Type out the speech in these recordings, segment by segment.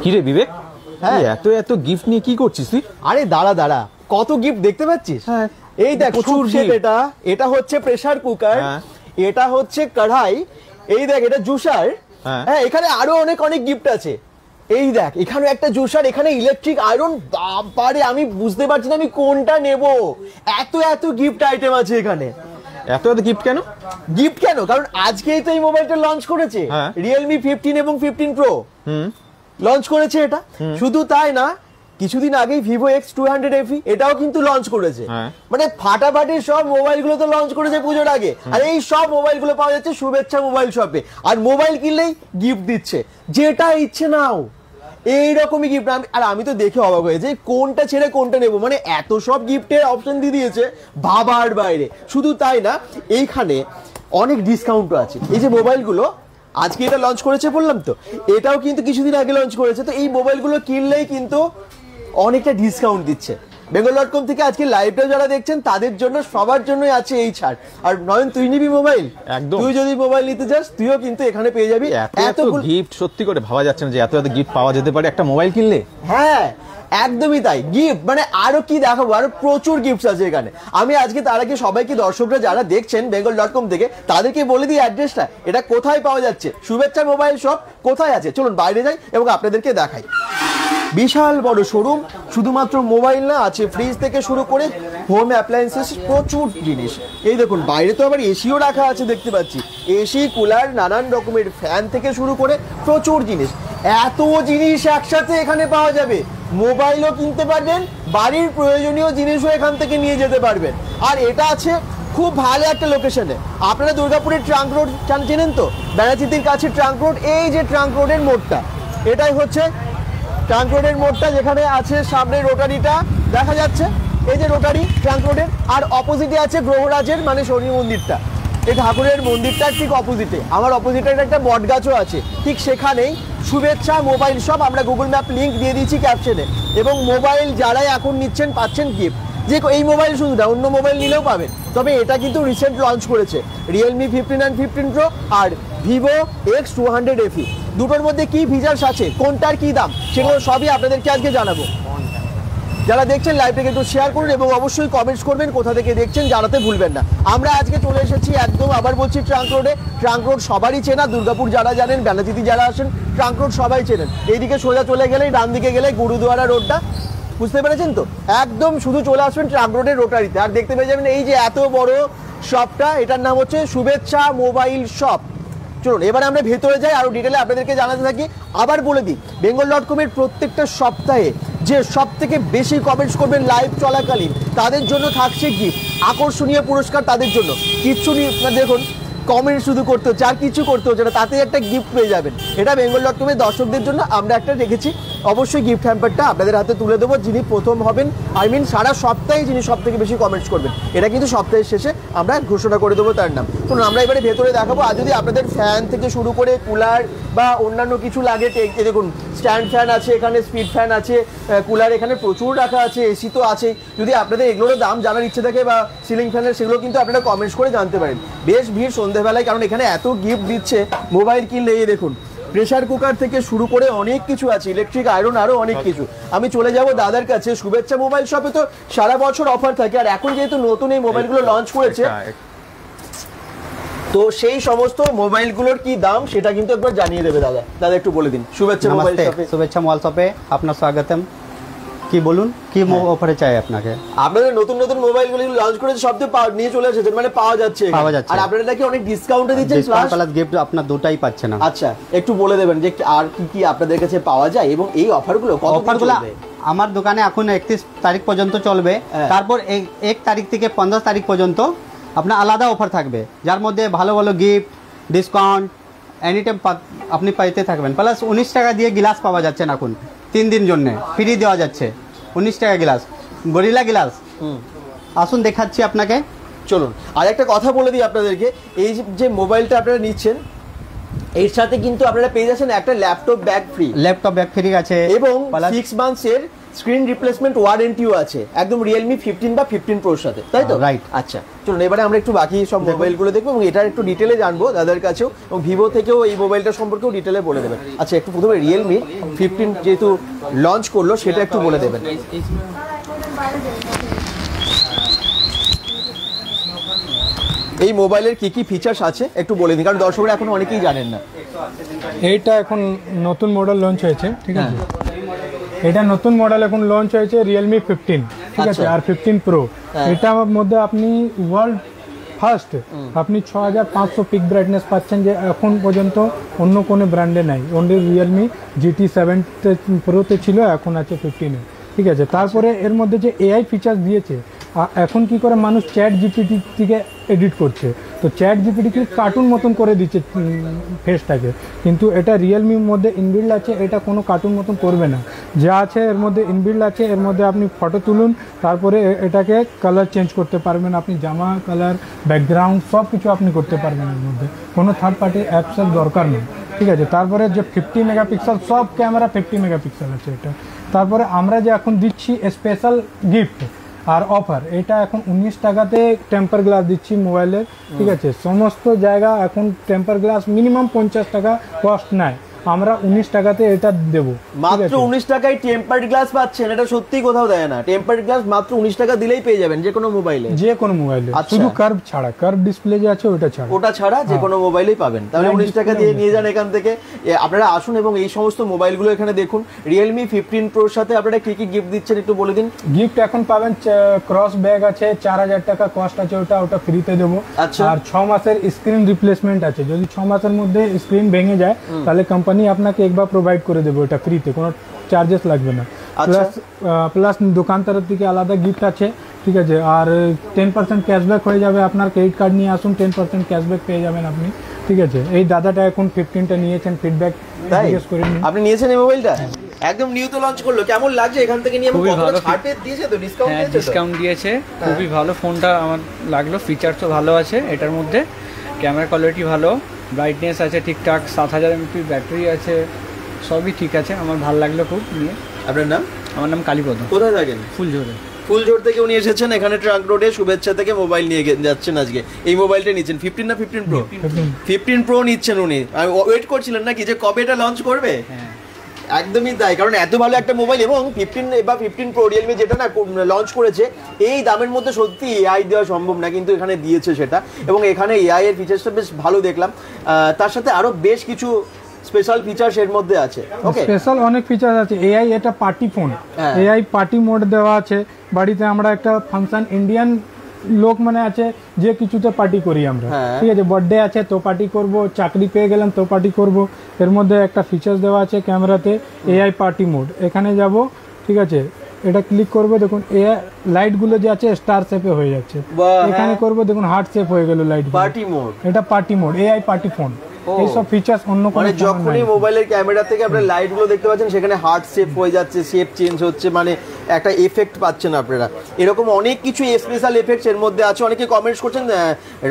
কি রে বিবেক, হ্যাঁ এত এত গিফট নিয়ে কি করছিস তুই? আরে দাঁড়া দাঁড়া, কত গিফট দেখতে পাচ্ছিস? হ্যাঁ এই দেখ প্রচুর গিফট। এটা হচ্ছে প্রেসার কুকার, এটা হচ্ছে কড়াই, এই দেখ এটা জুসার, হ্যাঁ এখানে আরো অনেক অনেক গিফট আছে। এই দেখ এখানে একটা জুসার, এখানে ইলেকট্রিক আয়রন। বাবারে আমি বুঝতে পারছি না আমি কোনটা নেব, এত এত গিফট আইটেম আছে এখানে। এত এত গিফট কেন? গিফট কেন, কারণ আজকেই তো এই মোবাইলটা লঞ্চ করেছে Realme 15 এবং 15 Pro লঞ্চ করেছে এটা। শুধু তাই না, কিছুদিন আগেই Vivo X200 FE এটাও কিন্তু লঞ্চ করেছে। মানে ফাটাফাটি সব মোবাইলগুলো তো লঞ্চ করেছে পুজোর আগে, আর এই সব মোবাইলগুলো পাওয়া যাচ্ছে শুভেচ্ছা মোবাইল শপে। আর মোবাইল কিনলেই গিফট দিচ্ছে, যেটা ইচ্ছে নাও, এইরকমই গিফট। আর আমি তো দেখে অবাক হয়েছে কোনটা ছেড়ে কোনটা নেবো, মানে এত সব গিফটের অপশন দিয়ে দিয়েছে ভাবার বাইরে। শুধু তাই না, এইখানে অনেক ডিসকাউন্টও আছে। এই যে মোবাইলগুলো আজকে এটা লঞ্চ করেছে বললাম তো, এটাও কিন্তু কিছুদিন আগে লঞ্চ করেছে। তো এই মোবাইলগুলো কিনলেই কিন্তু অনেকটা ডিসকাউন্ট দিচ্ছে। bengal.com থেকে আজকে লাইভটা যারা দেখছেন তাদের জন্য, সবার জন্যই আছে এই ছাড়। আর নয়ন তুই নিবি মোবাইল, একদম তুই যদি মোবাইল নিতে চাস তুইও কিন্তু এখানে পেয়ে যাবি এত গিফট। সত্যি করে ভাবা যাচ্ছে না যে এত এত গিফট পাওয়া যেতে পারে একটা মোবাইল কিনলে। হ্যাঁ একদমই তাই, গিফট মানে আরো কি দেখাবো, আরো প্রচুর গিফট আছে এখানে। আমি আজকে তার আগে সবাইকে, দর্শকরা যারা দেখছেন bengal.com থেকে, তাদেরকে বলে দিই অ্যাড্রেসটা, এটা কোথায় পাওয়া যাচ্ছে, শুভেচ্ছা মোবাইল শপ কোথায় আছে। চলুন বাইরে যাই এবং আপনাদেরকে দেখাই। বিশাল বড় শোরুম, শুধুমাত্র মোবাইল না, আছে ফ্রিজ থেকে শুরু করে হোম অ্যাপ্লায়েন্সেস, প্রচুর জিনিস। এই দেখুন বাইরে তো আবার এসিও রাখা আছে দেখতে পাচ্ছি, এসি, কুলার, নানান রকমের ফ্যান থেকে শুরু করে প্রচুর জিনিস। এত জিনিস একসাথে এখানে পাওয়া যাবে, মোবাইলও কিনতে পারবেন, বাড়ির প্রয়োজনীয় জিনিসও এখান থেকে নিয়ে যেতে পারবেন। আর এটা আছে খুব ভালো একটা লোকেশনে। আপনারা দুর্গাপুরের ট্রাঙ্ক রোড চেনেন তো, বেড়াচিতির কাছে ট্রাঙ্ক রোড, এই যে ট্রাঙ্ক রোডের মোড়টা, এটাই হচ্ছে ট্রাঙ্ক রোডের মোড়টা, যেখানে আছে সামনে রোটারিটা দেখা যাচ্ছে, এই যে রোটারি ট্রাঙ্ক রোডের, আর অপোজিটে আছে গ্রহরাজের মানে শনি মন্দিরটা। এই ঠাকুরের মন্দিরটার ঠিক অপোজিটে, আমার অপোজিটে একটা বট গাছও আছে, ঠিক সেখানেই শুভেচ্ছা মোবাইল শপ। আমরা গুগল ম্যাপ লিঙ্ক দিয়ে দিচ্ছি ক্যাপশনে। এবং মোবাইল যারাই এখন নিচ্ছেন পাচ্ছেন গিফট, যে এই মোবাইল শুধু না, অন্য মোবাইল নিলেও পাবেন। তবে এটা কিন্তু রিসেন্ট লঞ্চ করেছে Realme 15 and 15 Pro আর Vivo X200 FE। দুটোর মধ্যে কি ফিচার্স আছে, কোনটার কি দাম, সেগুলো সবই আপনাদেরকে আজকে জানাবো। যারা দেখছেন লাইভটাকে একটু শেয়ার করুন এবং অবশ্যই কমেন্টস করবেন কোথা থেকে দেখছেন, জানাতে ভুলবেন না। আমরা আজকে চলে এসেছি একদম, আবার বলছি, ট্রাঙ্ক রোডে। ট্রাঙ্ক রোড সবারই চেনা, দুর্গাপুর যারা জানেন, বেনাচিতি যারা আসেন, ট্রাঙ্ক রোড সবাই চেনেন। এইদিকে সোজা চলে গেলেই, ডান দিকে গেলে গুরুদুয়ারা রোডটা, বুঝতে পেরেছেন তো? একদম শুধু চলে আসবেন ট্রাঙ্ক রোডের রোটারিতে, আর দেখতে পেয়ে যাবেন এই যে এত বড় শপটা, এটার নাম হচ্ছে শুভেচ্ছা মোবাইল শপ। চলুন এবার আমরা ভেতরে যাই, আরো ডিটেলে আপনাদেরকে জানাতে থাকি। আবার বলে দিই, bengal.com এর প্রত্যেকটা সপ্তাহে যে সব থেকে বেশি কমেন্টস করবেন লাইভ চলাকালীন, তাদের জন্য থাকছে গিফট, আকর্ষণীয় পুরস্কার তাদের জন্য। কিচ্ছু দেখুন, কমেন্ট শুধু করতে হচ্ছে, আর কিছু করতে হচ্ছে না, তাতেই একটা গিফট পেয়ে যাবেন। এটা bengal.com এর দর্শকদের জন্য আমরা একটা রেখেছি, অবশ্যই গিফট হ্যাম্পারটা আপনাদের হাতে তুলে দেবো, যিনি প্রথম হবেন, সারা সপ্তাহে যিনি সব থেকে বেশি কমেন্টস করবেন। এটা কিন্তু সপ্তাহের শেষে আমরা ঘোষণা করে দেবো তার নাম। তো আমরা এবারে ভেতরে দেখাবো। আর যদি আপনাদের ফ্যান থেকে শুরু করে কুলার বা অন্যান্য কিছু লাগে, দেখুন স্ট্যান্ড ফ্যান আছে এখানে, স্পিড ফ্যান আছে, কুলার এখানে প্রচুর রাখা আছে, এসি তো আছে। যদি আপনাদের এগুলোর দাম জানার ইচ্ছে থাকে বা সিলিং ফ্যানের, সেগুলো কিন্তু আপনারা কমেন্টস করে জানতে পারেন। বেশ ভিড় সন্ধ্যেবেলায়, কারণ এখানে এত গিফট দিচ্ছে মোবাইল কিনলে। এই দেখুন প্রেসার কুকার থেকে শুরু করে অনেক কিছু আছে, ইলেকট্রিক আয়রন, আরো অনেক কিছু। আমি চলে যাব দাদার কাছে। শুভেচ্ছা মোবাইল শপে তো সারা বছর অফার থাকে, আর এখন যেহেতু নতুন এই মোবাইলগুলো লঞ্চ করেছে, তো সেই সমস্ত মোবাইলগুলোর কি দাম সেটা কিন্তু একবার জানিয়ে দেবে দাদা। দাদা একটু বলে দিন। শুভেচ্ছা মোবাইল শপে, শুভেচ্ছা মোবাইল শপে আপনার স্বাগতম। কি বলুন, কি অফারে চাই আপনাকে? আপনাদের নতুন নতুন মোবাইলগুলো লঞ্চ করেছে, সব তো নিয়ে চলে এসেছেন, মানে পাওয়া যাচ্ছে। আর আপনারা নাকি অনেক ডিসকাউন্টে দিচ্ছেন, প্লাস গিফট আপনার দুটাই পাচ্ছেন না। আচ্ছা একটু বলে দেবেন যে আর কি কি আপনাদের কাছে পাওয়া যায় এবং এই অফারগুলো কত চলবে? আমার দোকানে এখন 31 তারিখ পর্যন্ত চলবে, তারপর 1 তারিখ থেকে 15 তারিখ পর্যন্ত আপনার আলাদা অফার থাকবে, যার মধ্যে ভালো ভালো গিফট, ডিসকাউন্ট এনি টাইম আপনি পাইতে থাকবেন। প্লাস 19 টাকা দিয়ে গ্লাস পাওয়া যাচ্ছে এখন 3 দিন জন্য ফ্রি দেওয়া যাচ্ছে। 19 টাকা গ্লাস, গরিলা গ্লাস। আসুন দেখাচ্ছি আপনাকে। চলুন আর একটা কথা বলে দিই আপনাদেরকে, এই যে মোবাইলটা আপনারা নিচ্ছেন, এর সাথে কিন্তু আপনারা পেয়ে যাচ্ছেন একটা laptop bag free. Laptop bag free আছে এবং 6 মান্থসের স্ক্রিন রিপ্লেসমেন্ট ওয়ারেন্টিও আছে একদম রিয়েলমি 15 বা 15 প্রোর সাথে, তাই তো? Right. আচ্ছা চলুন এবারে আমরা একটু বাকি সব মোবাইলগুলো দেখবো এবং এটার একটু ডিটেলে জানবো দাদার কাছেও, এবং ভিভো থেকেও এই মোবাইলটা সম্পর্কেও ডিটেলে বলে দেবেন। আচ্ছা একটু প্রথমে রিয়েলমি 15 যেহেতু লঞ্চ করলো সেটা একটু বলে দেবেন। এই মোবাইলের কি কি ফিচার্স আছে একটু বলে দিন, কারণ দর্শকরা এখন অনেকেই জানেন না। এইটা এখন নতুন মডেল লঞ্চ হয়েছে, ঠিক আছে? এটা নতুন মডেল এখন লঞ্চ হয়েছে রিয়েলমি 15, ঠিক আছে? আর 15 প্রো, এটার মধ্যে আপনি ওয়ার্ল্ড ফার্স্ট আপনি 6500 পিক ব্রাইটনেস পাচ্ছেন, যে এখন পর্যন্ত অন্য কোনো ব্র্যান্ডে নাই। অনলি রিয়েলমি GT7 প্রোতে ছিল, এখন আছে 15-এ, ঠিক আছে? তারপরে এর মধ্যে যে এআই ফিচার্স দিয়েছে, এখন কি করে মানুষ চ্যাট জিপিটি থেকে এডিট করছে, তো চ্যাট জিপিটিকে কার্টুন মতন করে দিচ্ছে ফেসটাকে, কিন্তু এটা রিয়েলমির মধ্যে ইনবিল্ড আছে, এটা কোনো কার্টুন মতন করবে না। যা আছে এর মধ্যে ইনবিল্ড আছে, এর মধ্যে আপনি ফটো তুলুন, তারপরে এটাকে কালার চেঞ্জ করতে পারবেন, আপনি জামা কালার, ব্যাকগ্রাউন্ড সব কিছু আপনি করতে পারবেন এর মধ্যে, কোনো থার্ড পার্টি অ্যাপসের দরকার নেই, ঠিক আছে? তারপরে যে 50 মেগাপিক্সেল, সব ক্যামেরা 50 মেগাপিক্সেল আছে এটা। তারপরে আমরা যে এখন দিচ্ছি স্পেশাল গিফট আর অফার, এটা এখন 19 টাকাতে টেম্পার গ্লাস দিচ্ছি মোবাইলের, ঠিক আছে? সমস্ত জায়গা এখন টেম্পার গ্লাস মিনিমাম 50 টাকা কস্ট নেয়, আমরা 19 টাকাতে এটা দেবো। মাত্র 19 টাকায় টেম্পার্ড গ্লাস পাচ্ছেন, এটা সত্যি কোথাও দেয় না। টেম্পার্ড গ্লাস মাত্র 19 টাকা দিলেই পেয়ে যাবেন যে কোনো মোবাইলে, যে কোনো মোবাইলে, শুধু কার্ভ ছাড়া, কার্ভ ডিসপ্লে যে আছে ওটা ছাড়া, ওটা ছাড়া যে কোনো মোবাইলেই পাবেন। তাহলে 19 টাকা দিয়ে নিয়ে যান এখান থেকে। আপনারা আসুন এবং এই সমস্ত মোবাইলগুলো এখানে দেখুন। রিয়েলমি 15 প্রোর সাথে আপনারা কি কি গিফট দিচ্ছেন একটু বলে দিন। গিফট এখন পাবেন ক্রস ব্যাগ আছে, 4000 টাকা কস্ট আছে, ওটা ফ্রিতে দেবো। আচ্ছা। আর 6 মাসের স্ক্রিন রিপ্লেসমেন্ট আছে, যদি 6 মাসের মধ্যে স্ক্রিন ভেঙে যায় তাহলে কোম্পানি আপনাকে একবার প্রোভাইড করে দেবো, এটা ফ্রিতে, কোনো চার্জেস লাগবে না। প্লাস দোকান তরফ থেকে আলাদা গিফট আছে, ঠিক আছে? আর 10% ক্যাশব্যাক হয়ে যাবে, আপনার ক্রেডিট কার্ড নিয়ে আসুন, 10% ক্যাশব্যাক পেয়ে যাবেন আপনি, ঠিক আছে? এই দাদাটা এখন 15টা নিয়েছেন, ফিডব্যাক জিজ্ঞেস করে নিন। আপনি নিয়েছেন এই মোবাইলটা? একদম নিউ তো লঞ্চ করলো, কেমন লাগছে এখান থেকে নিয়ে? খুবই ভালো, ছাড় দিয়েছে তো, ডিসকাউন্ট হ্যাঁ দিয়েছে তো? ডিসকাউন্ট দিয়েছে, খুবই ভালো ফোনটা আমার লাগলো, ফিচারসও ভালো আছে এটার মধ্যে, ক্যামেরা কোয়ালিটি ভালো, ব্রাইটনেস আছে ঠিকঠাক, 7000 mAh ব্যাটারি আছে, সবই ঠিক আছে, আমার ভালো লাগলো খুব নিয়ে। আপনার নাম? আমার নাম কালীপদ, কোথায় থাকেন? ফুলঝোরে। ফুলঝোর থেকে উনি এসেছেন এখানে ট্রাঙ্ক রোডে, শুভেচ্ছা থেকে মোবাইল নিয়ে যাচ্ছেন আজকে। এই মোবাইলটা নিচ্ছেন 15 না 15 প্রো? 15 প্রো নিচ্ছেন উনি। ওয়েট করছিলেন নাকি যে কবে এটা লঞ্চ করবে? হ্যাঁ একদমই তাই, কারণ এত ভালো একটা মোবাইল, এবং 15 বা 15 প্রো রিয়েলমি যেটা না লঞ্চ করেছে, এই দামের মধ্যে সত্যি এআই দেওয়া সম্ভব না, কিন্তু এখানে দিয়েছে সেটা। এবং এখানে এআই এর ফিচার্সটা বেশ ভালো দেখলাম, তার সাথে আরো বেশ কিছু স্পেশাল ফিচার্স এর মধ্যে আছে। ওকে, স্পেশাল অনেক ফিচার আছে। এআই, এটা party phone, AI party mode দেওয়া আছে। বাড়িতে আমরা একটা ফাংশন, ইন্ডিয়ান লোক মানে আছে যে কিছুতে পার্টি করি আমরা, ঠিক আছে? বার্থডে আছে তো পার্টি করব, চাকরি পেয়ে গেলাম তো পার্টি করব। এর মধ্যে একটা ফিচার্স দেওয়া আছে ক্যামেরাতে, এআই পার্টি মোড। এখানে যাব, ঠিক আছে? এটা ক্লিক করবো, দেখুন এআই লাইটগুলো যে আছে স্টার শেপে হয়ে যাচ্ছে। এখানে করবো, দেখুন হার্ট শেপ হয়ে গেল লাইট, পার্টি মোড। এটা party mode, AI party phone. এইসব ফিচার্স অন্য কোনো, মানে যখনই মোবাইলের ক্যামেরা থেকে আপনারা লাইট গুলো দেখতে পাচ্ছেন, সেখানে হার্ট শেপ হয়ে যাচ্ছে, শেপ চেঞ্জ হচ্ছে, মানে একটা এফেক্ট পাচ্ছেন আপনারা। এরকম অনেক কিছু স্পেশাল এফেক্টস এর মধ্যে আছে। অনেকে কমেন্টস করছেন,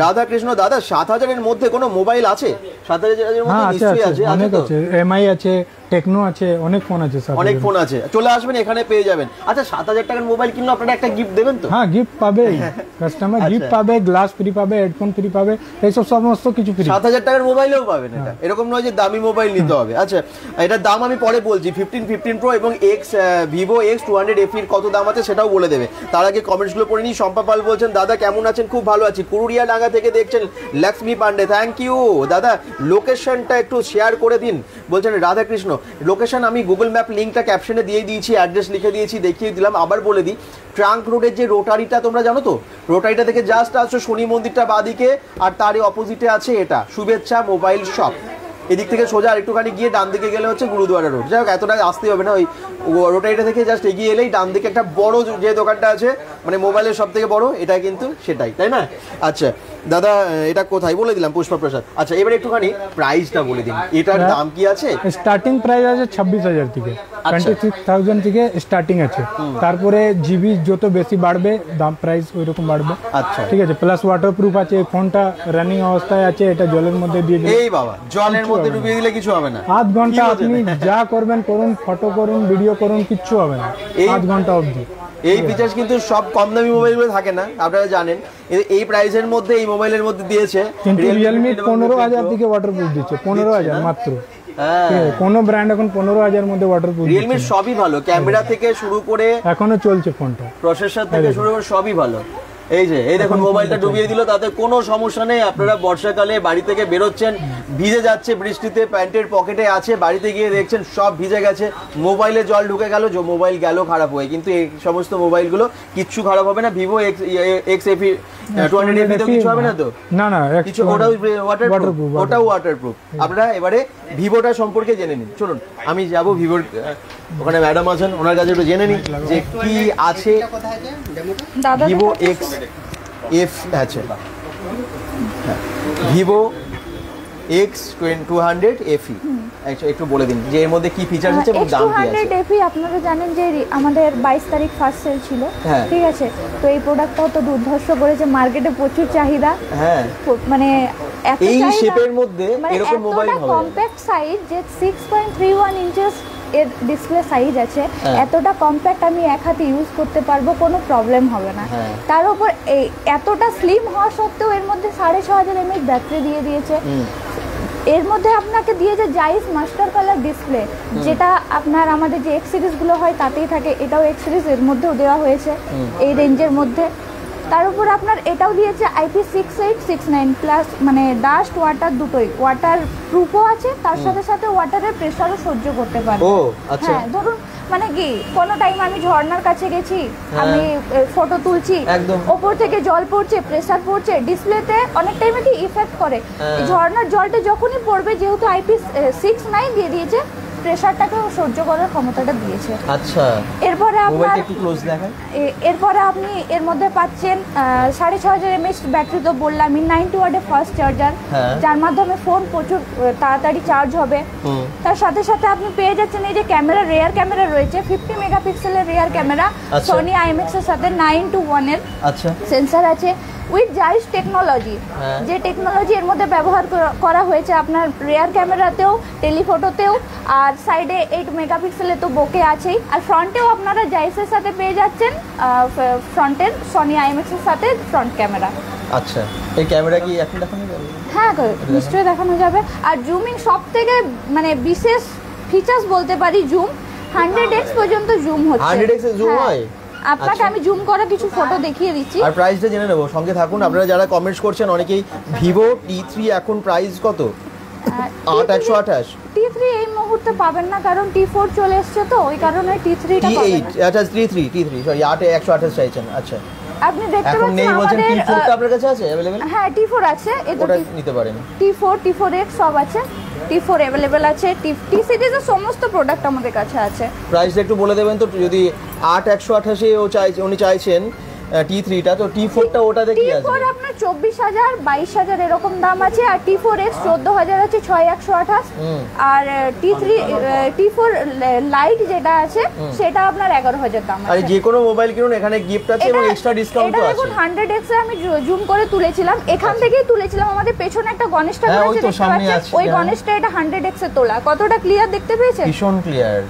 রাধা কৃষ্ণ দাদা 7000 এর মধ্যে কোনো মোবাইল আছে? 7000 এর মধ্যে নিশ্চয়ই আছে, অনেক আছে, এমআই আছে, টেকনো আছে, অনেক ফোন আছে, অনেক ফোন আছে। চলে আসবেন, এখানে পেয়ে যাবেন। আচ্ছা 7000 টাকার মোবাইল কিনলে আপনারা একটা গিফট দেবেন তো? হ্যাঁ, গিফট পাবে, কাস্টমার গিফট পাবে, গ্লাস ফ্রি পাবে, হেডফোন ফ্রি পাবে, এইসব সমস্ত কিছু ফ্রি। 7000 টাকার মোবাইলেও পাবেন এটা, এরকম নয় যে দামি মোবাইল নিতে হবে। আচ্ছা এটার দাম আমি পরে বলছি। 15 প্রো এবং ভিভো X200 FE কত দাম আছে সেটাও বলে দেবে। তার আগে কমেন্টস গুলো পড়ে নিই। শম্পা পাল বলছেন, দাদা কেমন আছেন? খুব ভালো আছি। কুরুরিয়া ডাঙ্গা থেকে দেখছেন লক্ষ্মী পান্ডে, থ্যাংক ইউ দাদা। লোকেশনটা একটু শেয়ার করে দিন বলছেন রাধাকৃষ্ণ। লোকেশন আমি গুগল ম্যাপ লিঙ্কটা ক্যাপশনে দিয়ে দিয়েছি, অ্যাড্রেস লিখে দিয়েছি, দেখিয়ে দিলাম। আবার বলে দিই, ট্রাঙ্ক রোডের যে রোটারিটা তোমরা জানো তো, রোটারিটা থেকে জাস্ট আসছো, শনি মন্দিরটা বাদিকে, আর তারই অপোজিটে আছে এটা শুভেচ্ছা মোবাইল শপ। এদিক থেকে সোজা আরেকটুখানি গিয়ে ডান দিকে গেলে হচ্ছে গুরুদুয়ারা রোড। যাই হোক, এতটা আসতে হবে না, ওই রোটারিটা থেকে জাস্ট এগিয়ে এলেই ডান দিকে একটা বড় যে দোকানটা আছে, মানে মোবাইলের সব থেকে বড়, এটা কিন্তু সেটাই, তাই না? আচ্ছা দাদা, এটা কোথায় বলে দিলাম, পুষ্পা প্রসাদ। আচ্ছা এবার একটুখানি প্রাইসটা বলে দিন, এটার দাম কি আছে? স্টার্টিং প্রাইস আছে 26,000 থেকে। 26,000 থেকে স্টার্টিং আছে। তারপরে জিবি যত বেশি বাড়বে দাম প্রাইস ওই রকম বাড়বে। আচ্ছা ঠিক আছে, প্লাস ওয়াটারপ্রুফ আছে, ফোনটা রানিং অবস্থায় আছে, এটা জলের মধ্যে দিয়ে দিলে এই বাবা জলের মধ্যে ডুবিয়ে দিলে কিছু হবে না, আধ ঘন্টা কি বলছেন? আপনি যা করবেন করুন, ফটো করুন, ভিডিও করুন, কিচ্ছু হবে না আধ ঘন্টা অবধি। এই ফিচার্স কিন্তু সব কম দামি মোবাইলগুলো থাকে না, আপনারা জানেন। এই প্রাইসের মধ্যে এই মোবাইলের মধ্যে দিয়েছে। কিন্তু রিয়েলমি 15,000 থেকে ওয়াটারপ্রুফ দিচ্ছে, 15,000 মাত্র। হ্যাঁ, ঠিক আছে, কোনো ব্র্যান্ড এখন 15,000 মধ্যে ওয়াটারপ্রুফ রিয়েলমির সবই ভালো, ক্যামেরা থেকে শুরু করে এখনো চলছে ফোনটা। প্রসেসর থেকে শুরু করে সবই ভালো। এই যে এই দেখুন মোবাইলটা ডুবিয়ে দিল, তাতে কোনো সমস্যা নেই। আপনারা বর্ষাকালে বাড়ি থেকে বেরোচ্ছেন, ভিজে যাচ্ছে বৃষ্টিতে, প্যান্টের পকেটে আছে, বাড়িতে গিয়ে দেখছেন সব ভিজে গেছে, মোবাইলে জল ঢুকে গেল, যে মোবাইল গেল খারাপ হয়ে। কিন্তু এই সমস্ত মোবাইলগুলো কিচ্ছু খারাপ হবে না। ভিভো XFE 200 তেও কিছু হবে না তো? না না, কিছু, ওটাও ওয়াটারপ্রুফ, ওটাও ওয়াটারপ্রুফ। আপনারা এবারে ভিভোটা সম্পর্কে জেনে নিন। চলুন আমি যাব ভিভোর, ওখানে ম্যাডাম আছেন, ওনার কাছে একটু জেনে নিই যে কি আছে ভিভো XF আছে। ভিভো X200 FE একটু বলে দিন যে এর মধ্যে কি ফিচার্স আছে এবং দাম কি আছে। X200 FE আপনারা জানেন যে আমাদের 22 তারিখ ফার্স্ট সেল ছিল, ঠিক আছে। তো এই প্রোডাক্টটাও তো দুর্ধর্ষ করেছে, মার্কেটে প্রচুর চাহিদা। হ্যাঁ, মানে এই শেপের মধ্যে এরকম মোবাইল হবে, কম্প্যাক্ট সাইজ যে 6.31 ইঞ্চেস এর ডিসপ্লে সাইজ আছে, এতটা কম্প্যাক্ট আমি এক হাতে ইউজ করতে পারবো, কোনো প্রবলেম হবে না। তার উপর এই এতটা স্লিম হওয়া সত্ত্বেও এর মধ্যে 6500 mAh ব্যাটারি দিয়ে দিয়েছে। এর মধ্যে আপনাকে দিয়েছে জাইস মাস্টার কালার ডিসপ্লে, যেটা আপনার আমাদের যে এক্স সিরিজগুলো হয় তাতেই থাকে, এটাও এক্স সিরিজ এর মধ্যেও দেওয়া হয়েছে এই রেঞ্জের মধ্যে। তার উপর আপনার এটাও দিয়েছে IP6869 প্লাস, মানে ডাস্ট ওয়াটার দুটোই, ওয়াটার প্রুফও আছে, তার সাথে সাথে ওয়াটারের প্রেসারও সহ্য করতে পারে। হ্যাঁ, ধরুন মানে কি কোনো টাইম আমি ঝর্ণার কাছে গেছি, আমি ফটো তুলছি, ওপর থেকে জল পড়ছে, প্রেসার পড়ছে, ডিসপ্লেতে অনেক টাইমে কি ইফেক্ট করে। ঝর্ণার জলটা যখনই পড়বে, যেহেতু IP69 দিয়ে দিয়েছে, প্রেসারটাকেও সহ্য করার ক্ষমতাটা দিয়েছে। আচ্ছা, এরপরে আপনার একটু ক্লোজ দেখান। এরপরে আপনি এর মধ্যে পাচ্ছেন 6500 mAh ব্যাটারি, তো বললামই, 90 ওয়াটের ফাস্ট চার্জার, যার মাধ্যমে ফোন প্রচুর তাড়াতাড়ি চার্জ হবে। তার সাথে সাথে আপনি পেয়ে যাচ্ছেন এই যে ক্যামেরা, রেয়ার ক্যামেরা রয়েছে, 50 মেগাপিক্সেলের রেয়ার ক্যামেরা, সনি IMX এর সাথে 9:1 এর সেন্সর আছে উইথ জাইস টেকনোলজি। যে টেকনোলজি এর মধ্যে ব্যবহার করা হয়েছে আপনার রেয়ার ক্যামেরাতেও, টেলিফটোতেও, আর সাইডে 8 মেগাপিক্সেলে তো বোকে আছেই, আর ফ্রন্টেও আপনারা জাইসের সাথে পেয়ে যাচ্ছেন ফ্রন্টের সনি IMX এর সাথে ফ্রন্ট ক্যামেরা। আচ্ছা, এই ক্যামেরা কি এখন দেখানো যাবে? হ্যাঁ, নিশ্চয়ই দেখানো যাবে। আর জুমিং সব থেকে মানে বিশেষ ফিচার্স বলতে পারি, জুম 100x পর্যন্ত জুম হচ্ছে। 100x এ জুম হয়? আপনাকে আমি জুম করা কিছু ফটো দেখিয়ে দিচ্ছি, আর প্রাইসটা জেনে নেব। সঙ্গে থাকুন। আপনারা যারা কমেন্টস করছেন অনেকেই, ভিভো T3 এখন প্রাইস কত? 8128। T3 এই মুহূর্তে পাবেন না, কারণ T4 চলে এসেছে, তো ওই কারণে T3 টা পাবেন। আচ্ছা, T3 সরি, 8128 চাইছেন। আচ্ছা, আপনি দেখতে পাচ্ছেন নেই বলছেন, T4 টা আপনার কাছে আছে अवेलेबल? হ্যাঁ, T4 আছে, এটা নিতে পারেন। T4 T4X সব আছে, T4 अवेलेबल আছে, T সিরিজের সমস্ত প্রোডাক্ট আমাদের কাছে আছে। প্রাইসটা একটু বলে দেবেন তো, যদি 8128 ও উনি চাইছেন T3 টা, তো T4 টা ওটাতে কি আছে? T4 আপনার 24,000 22,000 এরকম দাম আছে, আর T4X 14,000 আছে 6128, আর T4 লাইট যেটা আছে সেটা আপনার 11,000 দাম আছে। আর যে কোনো মোবাইল কিনুন, এখানে গিফট আছে এবং এক্সট্রা ডিসকাউন্টও আছে। এটা দেখুন 100x এ আমি জুম করে তুলেছিলাম, এখান থেকেই তুলেছিলাম, আমাদের পেছনে একটা গণেশটা রয়েছে দেখতে পাচ্ছেন, ওই গণেশটা এটা 100x এ তোলা। কতটা ক্লিয়ার দেখতে পেয়েছেন? ভীষণ ক্লিয়ার,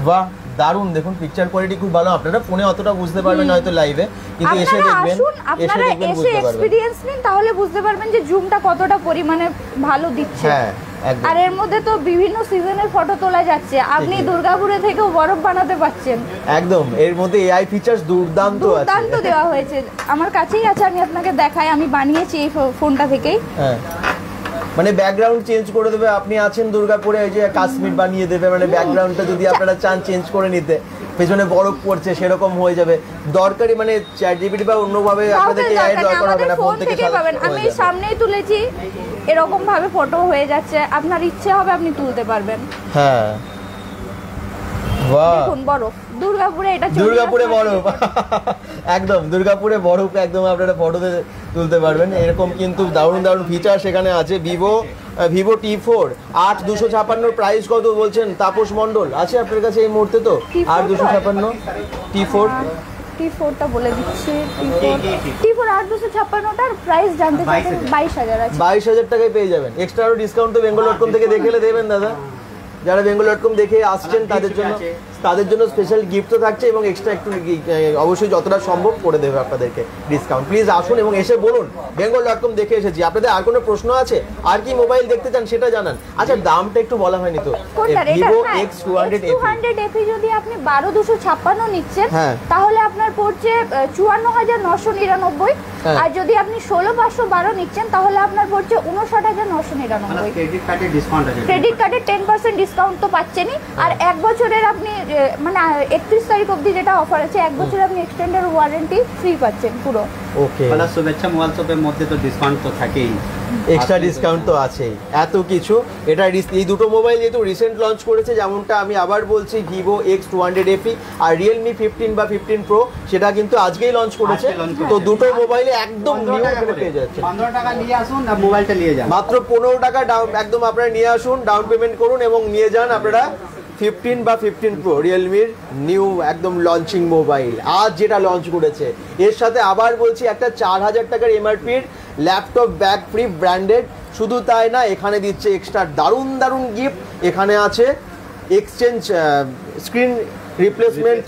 বাহ, দারুণ। দেখুন পিকচার কোয়ালিটি খুব ভালো। আপনারা ফোনে অতটা বুঝতে পারবেন হয়তো লাইভে, কিন্তু এসে দেখবেন, আপনারা এসে এক্সপেরিয়েন্স নিন, তাহলে বুঝতে পারবেন যে জুমটা কতটা পরিমাণে ভালো দিচ্ছে। হ্যাঁ, একদম। আর এর মধ্যে তো বিভিন্ন সিজনের ফটো তোলা যাচ্ছে, আপনি দুর্গাপুরে থেকেও বরফ বানাতে পারছেন। একদম, এর মধ্যে AI ফিচার্স দুর্দান্ত আছে, দুর্দান্ত দেওয়া হয়েছে। আমার কাছেই আছে, আমি আপনাকে দেখাই, আমি বানিয়েছি এই ফোনটা থেকেই। হ্যাঁ, মানে ব্যাকগ্রাউন্ড চেঞ্জ করে দেবে। আপনি আছেন দুর্গাপুরে, এই যে কাশ্মীর বানিয়ে দেবে, মানে ব্যাকগ্রাউন্ডটা যদি আপনারা চান চেঞ্জ করে নিতে, পেছনে বরফ পড়ছে সেরকম হয়ে যাবে। দরকারি মানে ChatGPT বা অন্যভাবে আপনাদেরকে AI দরকার হবে না, ফোন থেকে পাবেন। আমি সামনেই তুলেছি, এরকম ভাবে ফটো হয়ে যাচ্ছে, আপনার ইচ্ছে হবে আপনি তুলতে পারবেন। হ্যাঁ, বাহ, দেখুন বরফ, দুর্গাপুরে এটা দুর্গাপুরে বরফ, একদম দুর্গাপুরে বরফ, একদম আপনারা ফটোতে তুলতে পারবেন। এরকম কিন্তু দারুণ দারুণ ফিচার সেখানে আছে। ভিভো ভিভো T4 8,256 প্রাইস কত বলছেন তাপস মণ্ডল? আছে আপনার কাছে এই মুহূর্তে তো? T4 8,256 T4 T4টা বলে দিচ্ছি। T4 8,256টার প্রাইস জানতে চাইছেন? 22,000 আছে। 22,000 টাকায় পেয়ে যাবেন। এক্সট্রা আরো ডিসকাউন্ট তো bengal.com থেকে দেখে দেবেন দাদা। যারা bengal.com দেখে আসছেন তাদের জন্য স্পেশাল গিফট তো থাকছে এবং এক্সট্রা একটু অবশ্যই যতটা সম্ভব করে দেবে আপনাদেরকে ডিসকাউন্ট। প্লিজ আসুন এবং এসে বলুন bengal.com দেখে এসেছি। আপনাদের আর কোনো প্রশ্ন আছে, আর কি মোবাইল দেখতে চান সেটা জানান। আচ্ছা দামটা একটু বলা হয়নি তো। ভিভো X200 FE যদি আপনি 12,256 নিচ্ছেন হ্যাঁ। তাহলে আপনার পড়ছে 54,999। আর যদি আপনি 16,512 নিচ্ছেন তাহলে আপনার পড়ছে 59,999। ক্রেডিট কার্ডে ডিসকাউন্ট আছে, ক্রেডিট কার্ডে 10% ডিসকাউন্ট তো পাচ্ছেনই। আর এক বছরের আপনি মানে 31 তারিখ অবধি যেটা অফার আছে, এক বছর আপনি এক্সটেন্ডেড ওয়ারেন্টি ফ্রি পাচ্ছেন পুরো। ওকে, প্লাস শুভেচ্ছা মোবাইল শপের মধ্যে তো ডিসকাউন্ট তো থাকেই, এক্সট্রা ডিসকাউন্ট তো আছেই। এত কিছু এটা এই দুটো মোবাইল যেহেতু রিসেন্ট লঞ্চ করেছে, যেমনটা আমি আবার বলছি ভিভো X200 FE আর রিয়েলমি 15 বা 15 প্রো সেটা কিন্তু আজকেই লঞ্চ করেছে। তো দুটো মোবাইলে একদম নিউ এখানে পেয়ে যাচ্ছে। 15 টাকা নিয়ে আসুন আর মোবাইলটা নিয়ে যান, মাত্র 15 টাকা ডাউন একদম আপনারা নিয়ে আসুন, ডাউন পেমেন্ট করুন এবং নিয়ে যান আপনারা 15 বা 15 প্রো রিয়েলমির নিউ একদম লঞ্চিং মোবাইল আজ যেটা লঞ্চ করেছে। এর সাথে আবার বলছি একটা 4,000 টাকার এমআরপির ল্যাপটপ ব্যাগ ফ্রি ব্র্যান্ডেড। শুধু তাই না, এখানে দিচ্ছে এক্সট্রা দারুণ দারুণ গিফট। এখানে আছে এক্সচেঞ্জ স্ক্রিন রিপ্লেসমেন্ট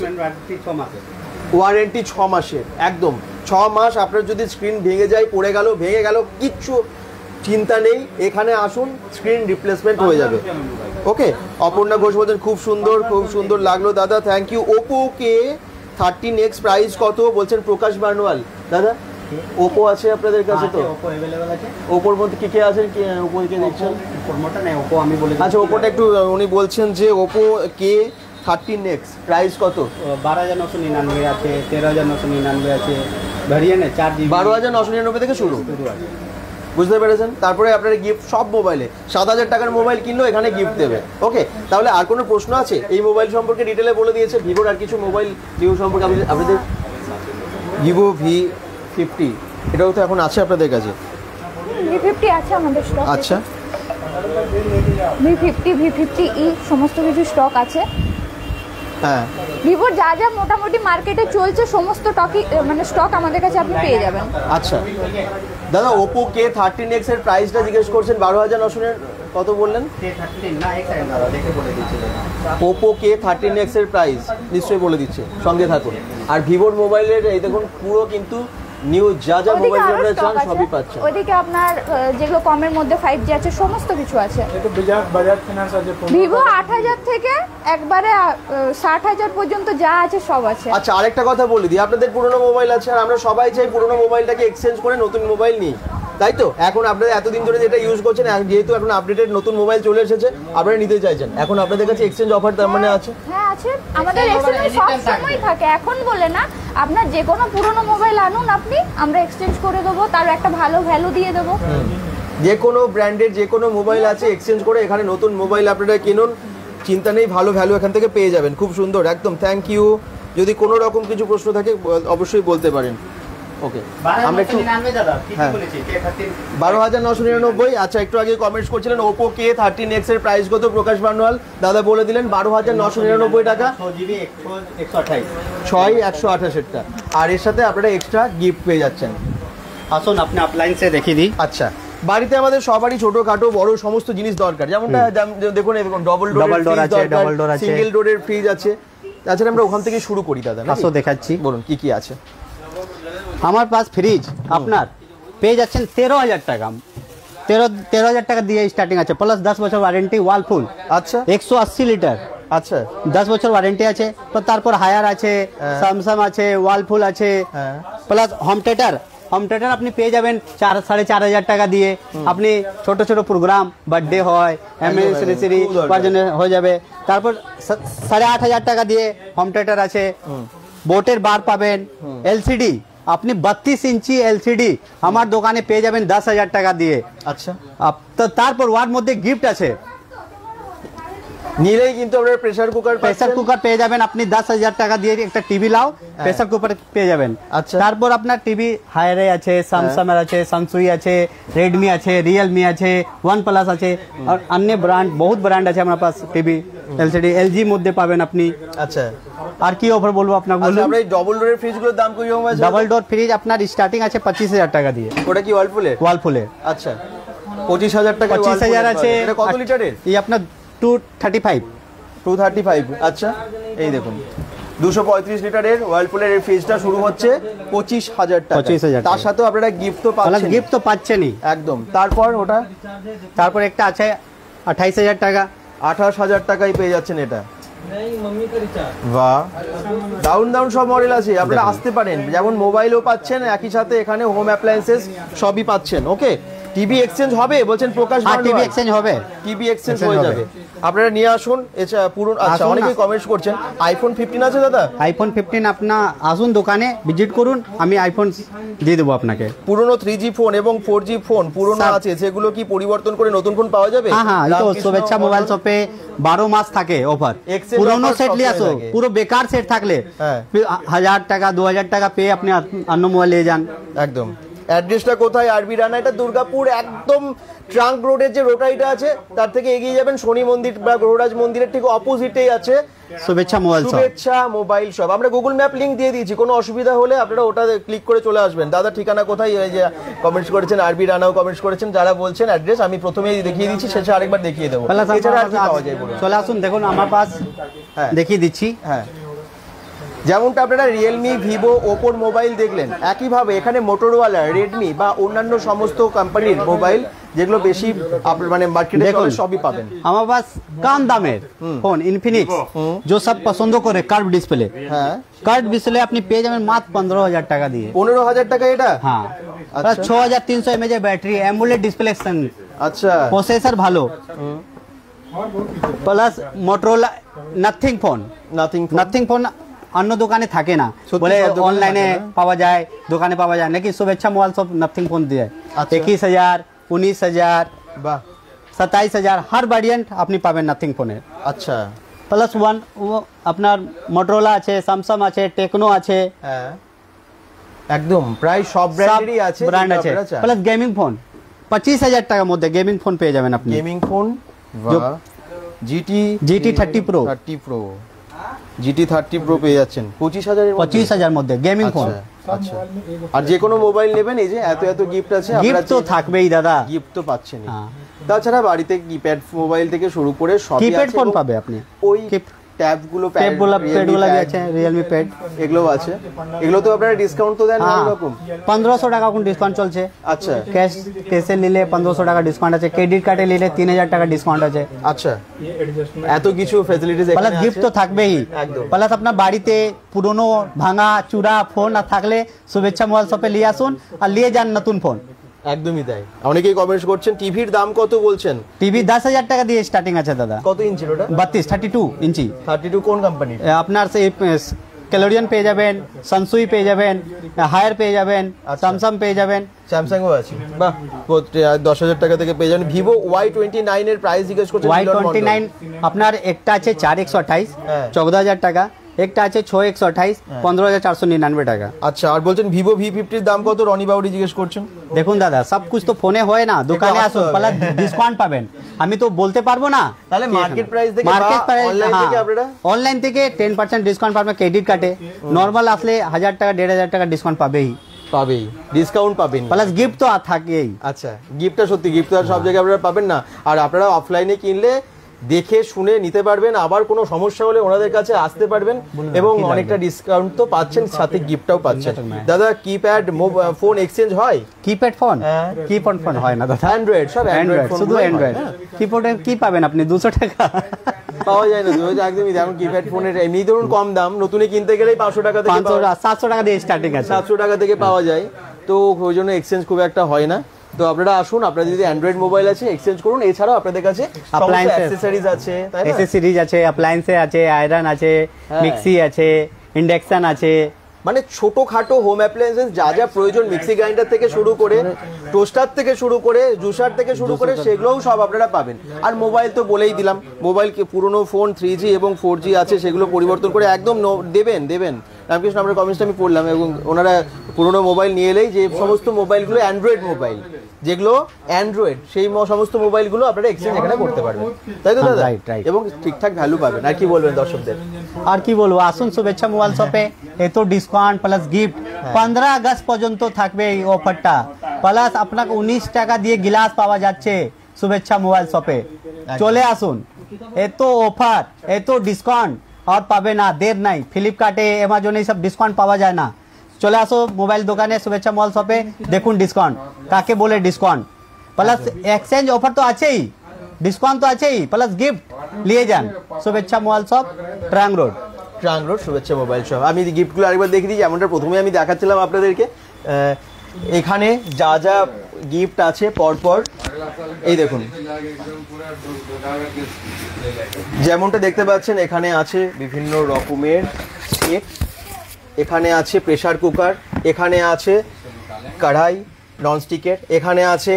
ওয়ারেন্টি 6 মাসের, একদম 6 মাস। আপনার যদি স্ক্রিন ভেঙে যায়, পড়ে গেল, ভেঙে গেল, কিচ্ছু চিন্তা নেই, এখানে আসুন স্ক্রিন রিপ্লেসমেন্ট হয়ে যাবে। ওকে, অপর্ণা ঘোষ বলছেন খুব সুন্দর লাগলো দাদা, thank you. Oppo K13X price কত বলছেন প্রকাশ বার্নওয়াল? দাদা ওপো আছে আপনাদের কাছে তো? ওপো अवेलेबल আছে। ওপোর মধ্যে কি কি আছে, ওপো কে দেখছেন? ওপোটা নেই, ওপো আমি বলে দিচ্ছি। আচ্ছা ওপোটা একটু উনি বলছেন যে ওপো K13X প্রাইস কত? 12,999 আছে, 13,999 আছে, ভেরিয়েন্ট 4GB। 12,999 থেকে শুরু, বুঝতে পেরেছেন? তারপরে আপনারা গিফট সব মোবাইলে 7,000 টাকার মোবাইল কিনলেও এখানে গিফট দেবে। ওকে, তাহলে আর কোনো প্রশ্ন আছে? এই মোবাইল সম্পর্কে ডিটেলে বলে দিয়েছে। ভিভোর আর কিছু মোবাইল ভিভো সম্পর্কে আপনাদের ভিভো V50 এটাও তো এখন আছে আপনাদের কাছে? V50 আছে আমাদের স্টক। আচ্ছা, V50 সমস্ত কিছু স্টক আছে। হ্যাঁ, ভিভোর যা যা মোটামুটি মার্কেটে চলছে সমস্ত স্টক আমাদের কাছে আপনি পেয়ে যাবেন। আচ্ছা দাদা, ওপো K13X এর প্রাইসটা জিজ্ঞেস করছেন 12,900 কত বললেন? ওপো K13X এর প্রাইস নিশ্চয়ই বলে দিচ্ছে, সঙ্গে থাকুন। আর ভিভোর মোবাইলের এই দেখুন পুরো কিন্তু নিউ যা মোবাইল আপনারা চান সবই পাচ্ছেন। ওইদিকে আপনার যেগুলো কমের মধ্যে 5G আছে সমস্ত কিছু আছে। এটা বাজাজ ফিনান্স আছে। ভিভো 8,000 থেকে একবারে 60,000 পর্যন্ত যা আছে সব আছে। আচ্ছা আরেকটা কথা বলে দিই, আপনাদের পুরনো মোবাইল আছে আর আমরা সবাই চাই পুরনো মোবাইলটাকে এক্সচেঞ্জ করে নতুন মোবাইল নিই, তাই তো? এখন আপনারা এতদিন ধরে যেটা ইউজ করছেন, যেহেতু এখন আপডেটেড নতুন মোবাইল চলে এসেছে, আপনারা নিতে চাইছেন, এখন আপনাদের কাছে এক্সচেঞ্জ অফার তার মানে আছে? হ্যাঁ আছে, আমাদের এক্সচেঞ্জ সব সময় থাকে। এখন বলে না, আপনার যে কোনো পুরনো মোবাইল আনুন আপনি, আমরা এক্সচেঞ্জ করে দেবো, তার একটা ভালো ভ্যালু দিয়ে দেবো। যে কোনো ব্র্যান্ডের যে কোনো মোবাইল আছে, এক্সচেঞ্জ করে এখানে নতুন মোবাইল আপনারা কিনুন, চিন্তা নেই, ভালো ভ্যালু এখান থেকে পেয়ে যাবেন। খুব সুন্দর, একদম থ্যাংক ইউ। যদি কোনো রকম কিছু প্রশ্ন থাকে অবশ্যই বলতে পারেন। ওকে, আমরা একটু 12,999। আচ্ছা একটু আগে কমেন্টস করছিলেন ওপো K13X এর প্রাইস কত প্রকাশ বার্নওয়াল দাদা বলে দিলেন 12,999 টাকা, 6,128 আর এর সাথে আপনারা এক্সট্রা গিফট পেয়ে যাচ্ছেন। আসুন আপনি অফলাইনসে দেখিয়ে দিই। আচ্ছা, বাড়িতে আমাদের সবারই ছোটখাটো বড় সমস্ত জিনিস দরকার, যেমনটা দেখুন ডবল ডোর আছে, সিঙ্গেল ডোরের ফ্রিজ আছে। তাছাড়া আমরা ওখান থেকে শুরু করি দাদা। আসো দেখাচ্ছি, বলুন কি কি আছে। আমার পাস ফ্রিজ আপনার পেয়ে যাচ্ছেন 13,000 টাকা, 13,000 টাকা দিয়ে স্টার্টিং আছে, প্লাস 10 বছর ওয়ারেন্টি, ওয়ালপুল। আচ্ছা, 180 লিটার। আচ্ছা, 10 বছর ওয়ারেন্টি আছে। তো তারপর হায়ার আছে, স্যামসাং আছে, ওয়ালপুল আছে, প্লাস হোম থিয়েটার আপনি পেয়ে যাবেন 4,500 টাকা দিয়ে। আপনি ছোট ছোট প্রোগ্রাম, বার্থডে হয়, অ্যানিভার্সারি হয়ে যাবে। তারপর 8,500 টাকা দিয়ে হোম থিয়েটার আছে। বোটের বার পাবেন, এলসিডি আপনি 32 ইঞ্চি এলসিডি আমার দোকানে পেয়ে যাবেন 10,000 টাকা দিয়ে। আচ্ছা, তো তারপর ওয়ার মধ্যে গিফট আছে, নিলেই কিন্তু আপনারা প্রেসার কুকার প্রেসার কুকার পেয়ে যাবেন আপনি 10,000 টাকা দিয়ে একটা টিভি লাও প্রেসার কুকার পেয়ে যাবেন। আচ্ছা। তারপর আপনার টিভি হায়ারে আছে, স্যামসাং আছে, সানসুই আছে, রেডমি আছে, রিয়েলমি আছে, OnePlus আছে, আর অন্য ব্র্যান্ড বহুত ব্র্যান্ড আছে আমার পাশ টিভি এলসিডি এলজি মধ্যে পাবেন আপনি। আচ্ছা আর কি অফার বলবো আপনাকে আচ্ছা, বলুন। আমরা এই ডবল ডোরের ফ্রিজগুলোর দাম কি রকম আছে? ডাবল ডোর ফ্রিজ আপনার স্টার্টিং আছে 25,000 টাকা দিয়ে। ওটা কি ওয়ালপুলের? ওয়ালপুলের আচ্ছা 25,000 টাকা 25,000 আছে। এটা কত লিটারের? এই আপনার 235। 235। আচ্ছা এই দেখুন 235 লিটারের ওয়ালপুলের এই ফ্রিজটা শুরু হচ্ছে 25,000 টাকা। 25,000 তার সাথেও আপনারা গিফট তো পাচ্ছেন। গিফট তো পাচ্ছেনই একদম। তারপর ওটা তারপর একটা আছে 28,000 টাকা। 28,000 টাকায় পেয়ে যাচ্ছেন এটা। বাহ, দারুন সব মডেল আছে, আপনারা আসতে পারেন। যেমন মোবাইলও পাচ্ছেন, একই সাথে এখানে হোম অ্যাপ্লায়েন্সেস সবই পাচ্ছেন। ওকে, টিভি এক্সচেঞ্জ হবে বলছেন প্রকাশ? টিভি এক্সচেঞ্জ হবে, টিভি এক্সচেঞ্জ হয়ে যাবে। আপনারা নিয়ে আসুন। এছাড়া পুরো আচ্ছা অনেকেই কমেন্টস করছেন আইফোন 15 আছে দাদা? আইফোন 15 আপনার আসুন দোকানে ভিজিট করুন, আমি আইফোন দিয়ে দেবো আপনাকে। পুরনো 3G ফোন এবং 4G ফোন পুরনো আছে, সেগুলো কি পরিবর্তন করে নতুন ফোন পাওয়া যাবে? হ্যাঁ, এই তো শুভেচ্ছা মোবাইল শপে 12 মাস থাকে অফার। Exchange পুরনো offer সেট নিয়ে আসো, সবসময় থাকে। পুরো বেকার সেট থাকলে হ্যাঁ। 1000 টাকা 2000 টাকা পেয়ে আপনি অন্য মোবাইল নিয়ে যান। একদম। অ্যাড্রেসটা কোথায়? আরবি রানা, এটা দুর্গাপুর একদম ট্রাঙ্ক রোডের যে রোটারিটা আছে তার থেকে এগিয়ে যাবেন, শনি মন্দির বা গ্রহরাজ মন্দিরের ঠিক অপোজিটেই আছে শুভেচ্ছা মোবাইল শপ। শুভেচ্ছা মোবাইল শপ। আমরা গুগল ম্যাপ লিংক দিয়ে দিয়েছি, কোনো অসুবিধা হলে আপনারা ওটা ক্লিক করে চলে আসবেন। দাদা ঠিকানা কোথায়? এই যে কমেন্টস করেছেন, আরবি রানাও কমেন্টস করেছেন, যারা বলছেন অ্যাড্রেস আমি প্রথমেই দেখিয়ে দিচ্ছি, শেষে আরেকবার দেখিয়ে দেবো। এছাড়া আর কি পাওয়া যায় বলুন? চলে আসুন, দেখুন আমার পাশ হ্যাঁ দেখিয়ে দিচ্ছি। হ্যাঁ, যেমনটা আপনারা রিয়েলমি, ভিভো, ওপোর মোবাইল দেখলেন, একইভাবে এখানে মোটরওয়ালা, রেডমি বা অন্যান্য সমস্ত কোম্পানির মোবাইল যেগুলো বেশি আপনার মানে মার্কেটে চলে সবই পাবেন আমার পাস। কম দামের ফোন ইনফিনিক্স, जो सब पसंद করে কার্ভ ডিসপ্লে। হ্যাঁ, কার্ভ ডিসপ্লে আপনি পেয়ে যাবেন মাত্র 15,000 টাকা দিয়ে। 15,000 টাকা এটা? হ্যাঁ, আচ্ছা। 6300 mAh ব্যাটারি, অ্যামোলেড ডিসপ্লে, আচ্ছা, প্রসেসর ভালো, plus Motorola nothing phone. Nothing phone অন্য দোকানে থাকে না, সত্যি বলে সব দোকানে অনলাইনে থাকে না। পাওয়া যায়, দোকানে পাওয়া যায় নাকি। শুভেচ্ছা মোবাইল সব নাথিং ফোন দিয়ে আচ্ছা। 21,000, 19,000, বাহ, 27,000 হর ভ্যারিয়েন্ট আপনি পাবেন নাথিং ফোনের। আচ্ছা, প্লাস ওয়ান আপনার মোটরোলা আছে, স্যামসাং আছে, টেকনো আছে, হ্যাঁ একদম প্রায় সব ব্র্যান্ডেরই আছে, ব্র্যান্ড আছে। প্লাস গেমিং ফোন 25,000 টাকার মধ্যে গেমিং ফোন পেয়ে যাবেন আপনি। গেমিং ফোন, বাহ, GT 30 Pro, 30 Pro, GT 30 Pro পেয়ে যাচ্ছেন 25,000 এর মধ্যে। 25,000 মধ্যে গেমিং ফোন। আচ্ছা, আর যে কোনো মোবাইল নেবেন, এই যে এত গিফট আছে, গিফট তো থাকবেই দাদা, গিফট তো পাচ্ছেন। হ্যাঁ। তাছাড়া বাড়িতে কিপ্যাড মোবাইল থেকে শুরু করে সবই কিপ্যাড আছে ফোন এবং পাবে আপনি। ওই ট্যাবগুলো, প্যাডগুলো আছে, রিয়েলমি প্যাড এগুলো আছে। এগুলো তো আপনারা ডিসকাউন্ট তো দেন অনেক রকম। 1500 টাকা এখন ডিসকাউন্ট চলছে। আচ্ছা, ক্যাশে নিলে 1500 টাকা ডিসকাউন্ট আছে, ক্রেডিট কার্ডে নিলে 3000 টাকা ডিসকাউন্ট আছে। আচ্ছা, এত কিছু ফ্যাসিলিটিস প্লাস এখানে আছে। গিফট তো থাকবেই। একদম। প্লাস আপনার বাড়িতে পুরনো ভাঙা চূড়া ফোন না থাকলে শুভেচ্ছা মোবাইল শপে নিয়ে আসুন আর নিয়ে যান নতুন ফোন। একদমই তাই। অনেকেই কমেন্টস করছেন টিভির দাম কত বলছেন? টিভি 10,000 টাকা দিয়ে স্টার্টিং আছে দাদা। কত ইঞ্চির ওটা? 32 ইঞ্চি। 32 কোন কোম্পানি? আপনার সেই ক্যালোরিয়ান পেয়ে যাবেন, সানসুই পেয়ে যাবেন, হায়ার পেয়ে যাবেন, আচ্ছা। স্যামসাং পেয়ে যাবেন, স্যামসাংও আছে। বাহ, 10,000 টাকা থেকে পেয়ে যাবেন। ভিভো Y29 এর প্রাইস জিজ্ঞেস করছেন Y29 আপনার একটা আছে 4128, হ্যাঁ। 14,000 টাকা, একটা আছে 6128, 15,499 টাকা। আচ্ছা, আর বলছেন ভিভো V50 এর দাম কত? রনি বাউরি জিজ্ঞেস করছেন। দেখুন দাদা, সব কিছু তো ফোনে হয় না, দোকানে আসুন, প্লাস ডিসকাউন্ট পাবেন। আমি তো বলতে পারবো না। তাহলে মার্কেট প্রাইস থেকে মার্কেট প্রাইস অনলাইন থেকে আপনারা অনলাইন থেকে 10% ডিসকাউন্ট পাবেন ক্রেডিট কার্ডে। নরমাল আসলে 1000 টাকা 1500 টাকা ডিসকাউন্ট পাবেই, ডিসকাউন্ট পাবেন। প্লাস গিফট তো থাকেই। আচ্ছা, গিফটটা সত্যি, গিফট তো আর সব জায়গায় আপনারা পাবেন না। আর আপনারা অফলাইনে কিনলে দেখে শুনে নিতে পারবেন, আবার কোনো সমস্যা হলে ওনাদের কাছে আসতে পারবেন এবং অনেকটা ডিসকাউন্ট তো পাচ্ছেন, সাথে গিফটটাও পাচ্ছেন। দাদা কিপ্যাড ফোন এক্সচেঞ্জ হয়? কিপ্যাড ফোন, হ্যাঁ। কিপ্যাড ফোন হয় না দাদা, অ্যান্ড্রয়েড, সব অ্যান্ড্রয়েড, ফোন শুধু অ্যান্ড্রয়েড। কিপ্যাডে কি পাবেন আপনি? 200 টাকা পাওয়া যায় না। একদমই যেমন কিপ্যাড ফোনের এমনি ধরুন কম দাম, নতুনে কিনতে গেলেই 500 টাকা থেকে 700 টাকা দিয়ে স্টার্টিং আছে, 700 টাকা থেকে পাওয়া যায়। তো ওই জন্য এক্সচেঞ্জ খুব একটা হয় না। তো আপনারা আসুন, আপনাদের যদি অ্যান্ড্রয়েড মোবাইল আছে এক্সচেঞ্জ করুন। এছাড়াও আপনাদের কাছে অ্যাক্সেসরিজ আছে, তাই না? অ্যাক্সেসরিজ আছে, অ্যাপ্লায়েন্সে আছে, আয়রন আছে, মিক্সি আছে, ইন্ডাকশন আছে, মানে ছোটোখাটো হোম অ্যাপ্লায়েন্সেস যা যা প্রয়োজন, মিক্সি গ্রাইন্ডার থেকে শুরু করে, টোস্টার থেকে শুরু করে, জুসার থেকে শুরু করে, সেগুলোও সব আপনারা পাবেন। আর মোবাইল তো বলেই দিলাম, মোবাইল পুরনো ফোন 3G এবং 4G আছে, সেগুলো পরিবর্তন করে একদম দেবেন। রামকৃষ্ণ আপনার কমেন্টসটা আমি পড়লাম, এবং ওনারা পুরনো মোবাইল নিয়ে এলেই যে সমস্ত মোবাইলগুলো অ্যান্ড্রয়েড মোবাইল, যেগুলো অ্যান্ড্রয়েড, সেই সমস্ত মোবাইলগুলো আপনারা এক্সচেঞ্জ এখানে করতে পারবেন, তাই তো দাদা? right. এবং ঠিকঠাক ভ্যালু পাবেন। আর কি বলবেন দর্শকদের? আর কি বলবো, আসুন শুভেচ্ছা মোবাইল শপে, এত ডিসকাউন্ট প্লাস গিফট 15 আগস্ট পর্যন্ত থাকবে এই অফারটা, প্লাস আপনাকে 19 টাকা দিয়ে গ্লাস পাওয়া যাচ্ছে শুভেচ্ছা মোবাইল শপে। চলে আসুন, এত অফার, এত ডিসকাউন্ট আর পাবে না, দের নাই। ফ্লিপকার্টে, অ্যামাজনে সব ডিসকাউন্ট পাওয়া যায় না। চলে আসো মোবাইল দোকানে, শুভেচ্ছা মোবাইল শপে, দেখুন ডিসকাউন্ট কাকে বলে ডিসকাউন্ট, প্লাস এক্সচেঞ্জ অফার তো আছেই, ডিসকাউন্ট তো আছেই, প্লাস গিফট নিয়ে যান। শুভেচ্ছা মোবাইল শপ, ট্রাং রোড শুভেচ্ছা মোবাইল শপ। আমি গিফটগুলো আরেকবার দেখিয়ে দিই, যেমনটা প্রথমে আমি দেখাচ্ছিলাম আপনাদেরকে। এখানে যা যা গিফট আছে পরপর এই দেখুন, যেমনটা দেখতে পাচ্ছেন এখানে আছে বিভিন্ন রকমের কেক, এখানে আছে প্রেসার কুকার, এখানে আছে কড়াই ননস্টিকের, এখানে আছে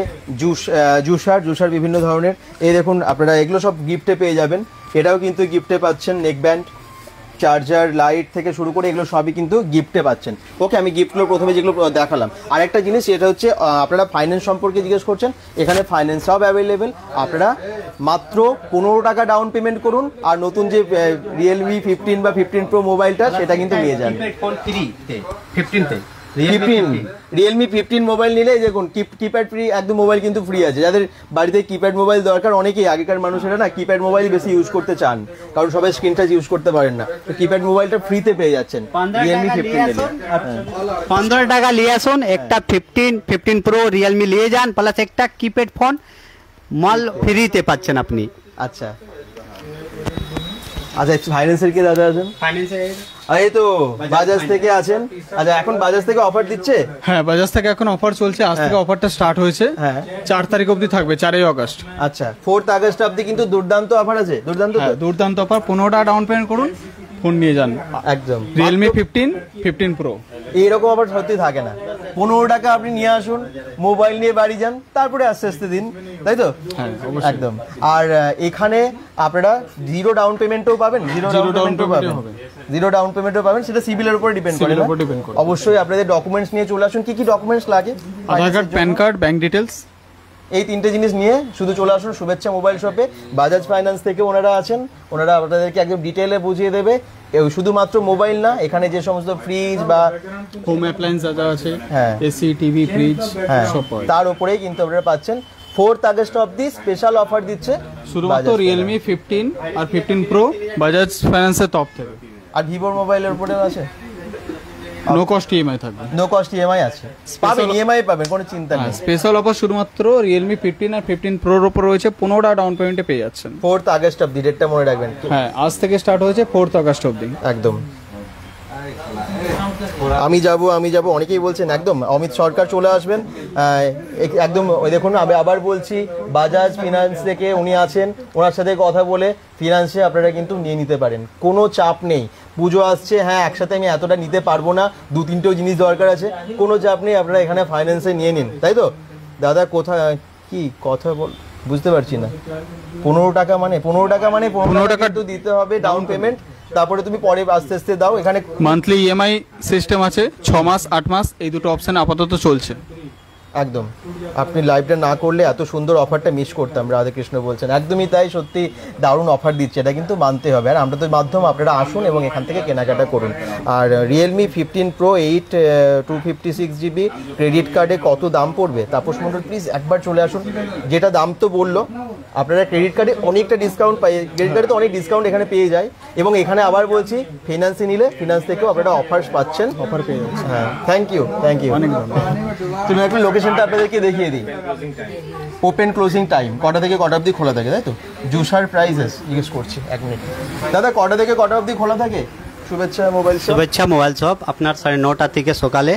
জুসার বিভিন্ন ধরনের। এই দেখুন আপনারা এগুলো সব গিফটে পেয়ে যাবেন। এটাও কিন্তু গিফটে পাচ্ছেন, নেক ব্যান্ড, চার্জার, লাইট থেকে শুরু করে এগুলো সবই কিন্তু গিফটে পাচ্ছেন। ওকে, আমি গিফটগুলো প্রথমে যেগুলো দেখালাম, আরেকটা জিনিস এটা হচ্ছে আপনারা ফাইন্যান্স সম্পর্কে জিজ্ঞেস করছেন, এখানে ফাইন্যান্স সব অ্যাভেলেবেল। আপনারা মাত্র 15 টাকা ডাউন পেমেন্ট করুন, আর নতুন যে রিয়েলমি 15 বা 15 প্রো মোবাইলটা সেটা কিন্তু নিয়ে যান। রিয়েলমি 15 মোবাইল নিলে দেখুন কিপ্যাড ফ্রি, একদম মোবাইল কিন্তু ফ্রি আছে। যাদের বাড়িতে কিপ্যাড মোবাইল দরকার, অনেকেই আগেকার মানুষেরা না কিপ্যাড মোবাইল বেশি ইউজ করতে চান, কারণ সবাই স্ক্রিন টাচ ইউজ করতে পারেন না, তো কিপ্যাড মোবাইলটা ফ্রিতে পেয়ে যাচ্ছেন রিয়েলমি 15 নিলে। 15 টাকা নিয়ে আসুন, একটা 15 প্রো রিয়েলমি নিয়ে যান, প্লাস একটা কিপ্যাড ফোন মাল ফ্রিতে পাচ্ছেন আপনি। আচ্ছা, ফাইন্যান্সের কি দাদা আছেন? এই তো বাজাজ থেকে আছেন। আচ্ছা, এখন বাজাজ থেকে অফার দিচ্ছে? হ্যাঁ, বাজাজ থেকে এখন অফার চলছে, আজ থেকে অফারটা স্টার্ট হয়েছে। হ্যাঁ, 4 তারিখ অবধি থাকবে, 4 আগস্ট। আচ্ছা, 4 আগস্ট অবধি কিন্তু দুর্দান্ত অফার আছে। দুর্দান্ত অফার। 15 টাকা ডাউন পেমেন্ট করুন, ফোন নিয়ে যান। একদম রিয়েলমি 15 প্রো। এইরকম আবার সত্যি থাকে না। 15 টাকা আপনি নিয়ে আসুন, মোবাইল নিয়ে বাড়ি যান, তারপরে আস্তে আস্তে দিন, তাই তো? হ্যাঁ, অবশ্যই। একদম। আর এখানে আপনারা জিরো ডাউন পেমেন্টও পাবেন, জিরো ডাউন পেমেন্টও পাবেন, সেটা সিভিলের উপর ডিপেন্ড করে। অবশ্যই আপনাদের ডকুমেন্টস নিয়ে চলে আসুন। কি কি ডকুমেন্টস লাগে? Aadhaar card, PAN card, bank details, এই 3টে জিনিস নিয়ে শুধু চলে আসুন শুভেচ্ছা মোবাইল শপে। বাজাজ ফাইন্যান্স থেকে ওনারা আছেন, ওনারা আপনাদেরকে একদম ডিটেলে বুঝিয়ে দেবে। শুধুমাত্র মোবাইল না, এখানে যে সমস্ত ফ্রিজ বা হোম অ্যাপ্লায়েন্স যা আছে, হ্যাঁ, এসি, টিভি, ফ্রিজ, সব পাবেন। তার উপরেই কিন্তু আপনারা পাচ্ছেন। 4 আগস্ট অবধি স্পেশাল অফার দিচ্ছে শুধুমাত্র রিয়েলমি 15 আর 15 প্রো বাজাজ ফাইন্যান্সের টপ থেকে। আর ভিভোর মোবাইলের উপরেও আছে, নো কস্ট ইএমআই থাকবে। নো কস্ট ইএমআই আছে, পাবেন, ইএমআই পাবেন, কোনো চিন্তা নেই। স্পেশাল অফার শুধুমাত্র রিয়েলমি 15 আর 15 প্রোর উপর রয়েছে, 15 টাকা ডাউন পেমেন্টে পেয়ে যাচ্ছেন। 4 আগস্ট অবধি, ডেটটা মনে রাখবেন। হ্যাঁ, আজ থেকে স্টার্ট হয়েছে, 4 আগস্ট অবধি। একদম। আমি যাব অনেকেই বলছেন, একদম অমিত সরকার চলে আসবেন একদম। ওই দেখুন, আমি আবার বলছি, বাজাজ ফিনান্স থেকে উনি আছেন, ওনার সাথে কথা বলে ফিনান্সে আপনারা কিন্তু নিয়ে নিতে পারেন, কোনো চাপ নেই। পুজো আসছে, হ্যাঁ একসাথে আমি এতটা নিতে পারবো না, 2-3টেও জিনিস দরকার আছে, কোনো চাপ নেই, আপনারা এখানে ফাইন্যান্সে নিয়ে নিন, তাই তো? দাদা কোথায় কি কথা বুঝতে পারছি না। 15 টাকা মানে 15 টাকা তো দিতে হবে ডাউন পেমেন্ট, তারপরে তুমি পরে আস্তে আস্তে দাও। এখানে মান্থলি ইএমআই সিস্টেম আছে, 6 মাস 8 মাস, এই দুটো অপশন আপাতত চলছে। একদম, আপনি লাইভটা না করলে এত সুন্দর অফারটা মিস করতাম। রাধাকৃষ্ণ বলছেন, একদমই তাই, সত্যি দারুণ অফার দিচ্ছে, এটা কিন্তু মানতে হবে। আর আমরা তো মাধ্যম, আপনারা আসুন এবং এখান থেকে কেনাকাটা করুন। আর রিয়েলমি 15 প্রো 8 256GB ক্রেডিট কার্ডে কত দাম পড়বে? তাপস মণ্ডল প্লিজ একবার চলে আসুন। যেটা দাম তো বললো, আপনারা ক্রেডিট কার্ডে অনেকটা ডিসকাউন্ট পাই, ক্রেডিট কার্ডে তো অনেক ডিসকাউন্ট এখানে পেয়ে যায়। এবং এখানে আবার বলছি, ফিনান্সে নিলে ফিনান্স থেকেও আপনারা অফার পাচ্ছেন, অফার পেয়ে যাচ্ছেন। হ্যাঁ, থ্যাংক ইউ। অনেক ধন্যবাদ। তুমি একটা লোকেশনটা আপনাদেরকে দেখিয়ে দিই। ওপেন ক্লোজিং টাইম কটা থেকে কটা অবধি খোলা থাকে, তাই তো? জুসার প্রাইসেস জিজ্ঞেস করছি, 1 মিনিট দাদা, কটা থেকে কটা অবধি খোলা থাকে শুভেচ্ছা মোবাইল শপ? শুভেচ্ছা মোবাইল শপ আপনার 9:30 থেকে সকালে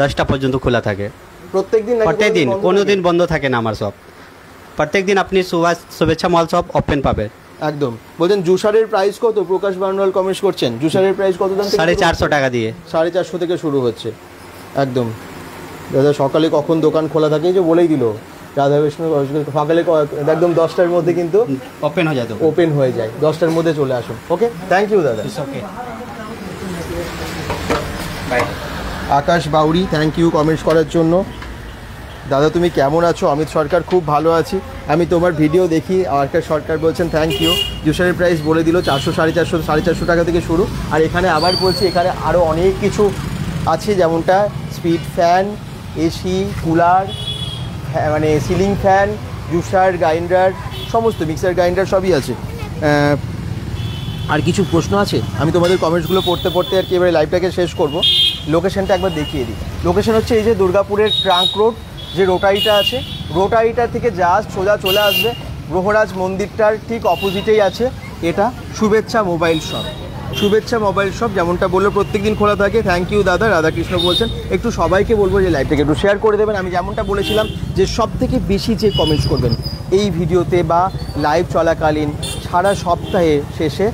10টা পর্যন্ত খোলা থাকে। প্রত্যেকদিন? কোনো দিন বন্ধ থাকে না আমার শপ। প্রত্যেক দিন আপনি শুভেচ্ছা মোবাইল শপ ওপেন পাবেন। একদম। বলছেন জুসারের প্রাইস কত? প্রকাশ বার্নওয়াল কমেন্টস করছেন, জুসারের প্রাইস কত দাম? 450 টাকা দিয়ে, 450 থেকে শুরু হচ্ছে। একদম দাদা সকালে কখন দোকান খোলা থাকে এই যে বলেই দিল, রাধা বিষ্ণু সকালে একদম 10টার মধ্যে কিন্তু ওপেন হয়ে যায়, ওপেন হয়ে যায়, 10টার মধ্যে চলে আসুন। ওকে, থ্যাংক ইউ দাদা। ওকে, আকাশ বাউরি, থ্যাংক ইউ কমেন্টস করার জন্য। দাদা তুমি কেমন আছো? অমিত সরকার, খুব ভালো আছি, আমি তোমার ভিডিও দেখি। আকাশ সরকার বলছেন থ্যাংক ইউ। জুসারের প্রাইস বলে দিল 400, 450 টাকা থেকে শুরু। আর এখানে আবার বলছি এখানে আরও অনেক কিছু আছে, যেমনটা স্পিড ফ্যান, এসি, কুলার, মানে সিলিং ফ্যান, জুসার, গ্রাইন্ডার, সমস্ত মিক্সার গ্রাইন্ডার সবই আছে। আর কিছু প্রশ্ন আছে, আমি তোমাদের কমেন্টসগুলো পড়তে পড়তে আর কি এবারে লাইভটাকে শেষ করব। লোকেশনটা একবার দেখিয়ে দিই। লোকেশন হচ্ছে এই যে দুর্গাপুরের ট্রাঙ্ক রোড, যে রোটারিটা আছে, রোটারিটা থেকে জাস্ট সোজা চলে আসবে, গ্রহরাজ মন্দিরটার ঠিক অপোজিটেই আছে এটা শুভেচ্ছা মোবাইল শপ। শুভেচ্ছা মোবাইল শপ যেমনটা বললো প্রত্যেকদিন খোলা থাকে। থ্যাংক ইউ দাদা। রাধাকৃষ্ণ বলছেন একটু সবাইকে বলবো যে লাইভটাকে একটু শেয়ার করে দেবেন। আমি যেমনটা বলেছিলাম যে সব থেকে বেশি যে কমেন্টস করবেন এই ভিডিওতে বা লাইভ চলাকালীন সারা সপ্তাহে শেষে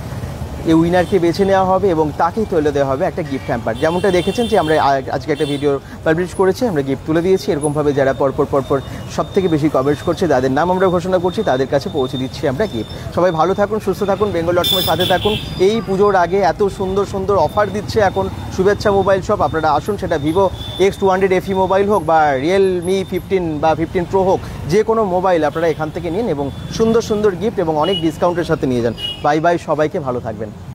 এই উইনারকে বেছে নেওয়া হবে এবং তাকেই তুলে দেওয়া হবে একটা গিফট হ্যাম্পার। যেমনটা দেখেছেন যে আমরা আজকে একটা ভিডিও পাবলিশ করেছি, আমরা গিফট তুলে দিয়েছি। এরকমভাবে যারা পরপর সব থেকে বেশি কমেন্টস করছে তাদের নাম আমরা ঘোষণা করছি, তাদের কাছে পৌঁছে দিচ্ছি আমরা গিফট। সবাই ভালো থাকুন, সুস্থ থাকুন, bengal.com-এর সাথে থাকুন। এই পুজোর আগে এত সুন্দর সুন্দর অফার দিচ্ছে এখন শুভেচ্ছা মোবাইল শপ। আপনারা আসুন, সেটা ভিভো X200 FE মোবাইল হোক বা রিয়েলমি 15 বা 15 প্রো হোক, যে কোনো মোবাইল আপনারা এখান থেকে নিন এবং সুন্দর সুন্দর গিফট এবং অনেক ডিসকাউন্টের সাথে নিয়ে যান। বাই বাই, সবাইকে ভালো থাকবেন।